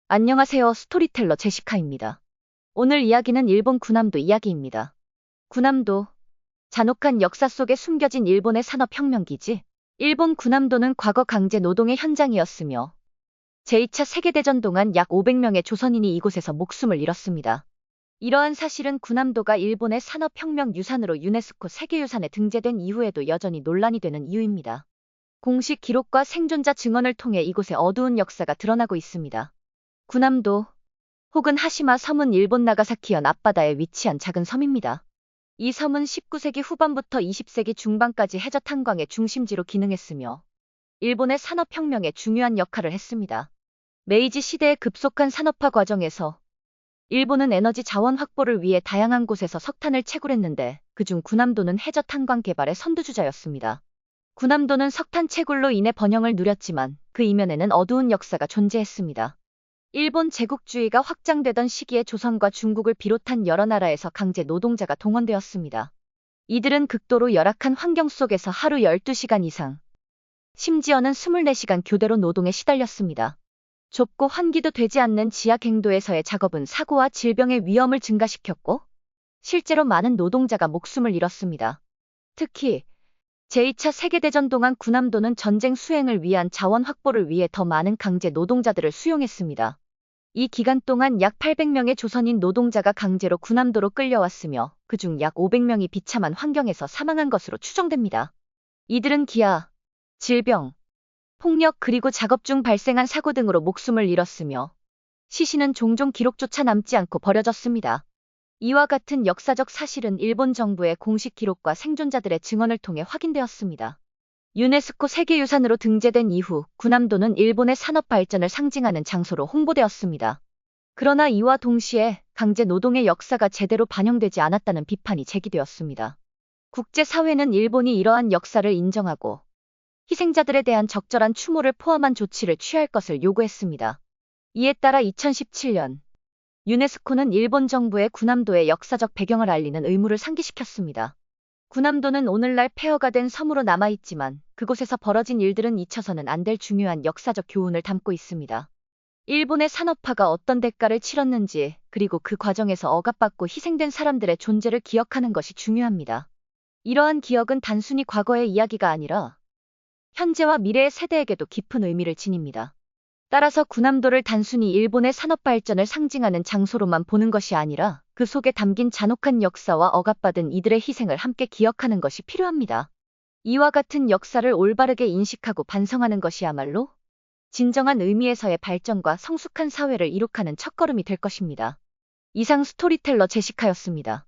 안녕하세요. 스토리텔러 제시카입니다. 오늘 이야기는 일본 군함도 이야기입니다. 군함도, 잔혹한 역사 속에 숨겨진 일본의 산업혁명기지. 일본 군함도는 과거 강제 노동의 현장이었으며 제2차 세계대전 동안 약 500명의 조선인이 이곳에서 목숨을 잃었습니다. 이러한 사실은 군함도가 일본의 산업혁명 유산으로 유네스코 세계유산에 등재된 이후에도 여전히 논란이 되는 이유입니다. 공식 기록과 생존자 증언을 통해 이곳의 어두운 역사가 드러나고 있습니다. 군함도 혹은 하시마 섬은 일본 나가사키현 앞바다에 위치한 작은 섬입니다. 이 섬은 19세기 후반부터 20세기 중반까지 해저 탄광의 중심지로 기능했으며 일본의 산업혁명에 중요한 역할을 했습니다. 메이지 시대의 급속한 산업화 과정에서 일본은 에너지 자원 확보를 위해 다양한 곳에서 석탄을 채굴했는데 그중 군함도는 해저 탄광 개발의 선두주자였습니다. 군함도는 석탄 채굴로 인해 번영을 누렸지만 그 이면에는 어두운 역사가 존재했습니다. 일본 제국주의가 확장되던 시기에 조선과 중국을 비롯한 여러 나라에서 강제 노동자가 동원되었습니다. 이들은 극도로 열악한 환경 속에서 하루 12시간 이상, 심지어는 24시간 교대로 노동에 시달렸습니다. 좁고 환기도 되지 않는 지하 갱도에서의 작업은 사고와 질병의 위험을 증가시켰고, 실제로 많은 노동자가 목숨을 잃었습니다. 특히 제2차 세계대전 동안 군함도는 전쟁 수행을 위한 자원 확보를 위해 더 많은 강제 노동자들을 수용했습니다. 이 기간 동안 약 800명의 조선인 노동자가 강제로 군함도로 끌려왔으며 그중 약 500명이 비참한 환경에서 사망한 것으로 추정됩니다. 이들은 기아, 질병, 폭력 그리고 작업 중 발생한 사고 등으로 목숨을 잃었으며 시신은 종종 기록조차 남지 않고 버려졌습니다. 이와 같은 역사적 사실은 일본 정부의 공식 기록과 생존자들의 증언을 통해 확인되었습니다. 유네스코 세계유산으로 등재된 이후 군함도는 일본의 산업 발전을 상징하는 장소로 홍보되었습니다. 그러나 이와 동시에 강제 노동의 역사가 제대로 반영되지 않았다는 비판이 제기되었습니다. 국제사회는 일본이 이러한 역사를 인정하고 희생자들에 대한 적절한 추모를 포함한 조치를 취할 것을 요구했습니다. 이에 따라 2017년 유네스코는 일본 정부의 군함도의 역사적 배경을 알리는 의무를 상기시켰습니다. 군함도는 오늘날 폐허가 된 섬으로 남아있지만 그곳에서 벌어진 일들은 잊혀서는 안 될 중요한 역사적 교훈을 담고 있습니다. 일본의 산업화가 어떤 대가를 치렀는지 그리고 그 과정에서 억압받고 희생된 사람들의 존재를 기억하는 것이 중요합니다. 이러한 기억은 단순히 과거의 이야기가 아니라 현재와 미래의 세대에게도 깊은 의미를 지닙니다. 따라서 군함도를 단순히 일본의 산업 발전을 상징하는 장소로만 보는 것이 아니라 그 속에 담긴 잔혹한 역사와 억압받은 이들의 희생을 함께 기억하는 것이 필요합니다. 이와 같은 역사를 올바르게 인식하고 반성하는 것이야말로 진정한 의미에서의 발전과 성숙한 사회를 이룩하는 첫걸음이 될 것입니다. 이상 스토리텔러 제시카였습니다.